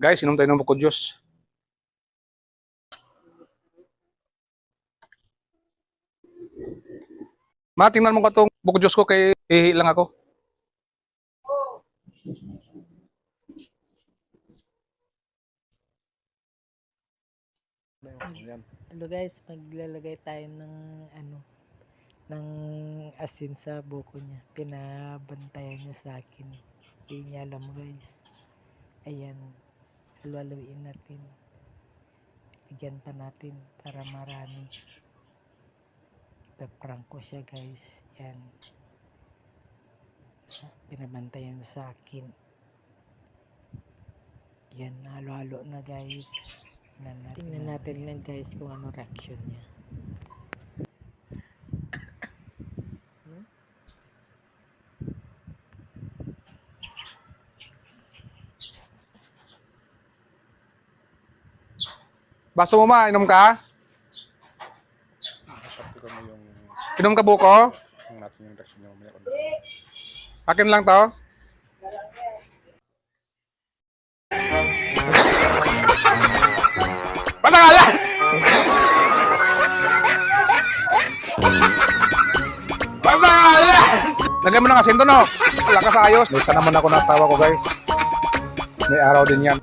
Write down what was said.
Guys, inom tayo ng buko juice. Ma, tingnan mo ka itong buko juice ko kay ihi lang ako. Hello guys, maglalagay tayo ng ng asin sa buko niya. Pinabantayan niya sa akin. Hindi niya alam guys. Ayan, halwaluin natin. Lagyan pa natin para marami. Ipaprank ko siya guys. Yan. Pinabantayan sa akin. Yan, halo-halo na guys. Tingnan natin yan guys kung ano reaction niya. Baso mo ma, inom ka? Inom ka buko? Akin lang to? Patangala! Patangala! Lagyan mo ng asin to, no? Wala ka sa ayos. Isa naman ako natawa ko, guys. May araw din yan.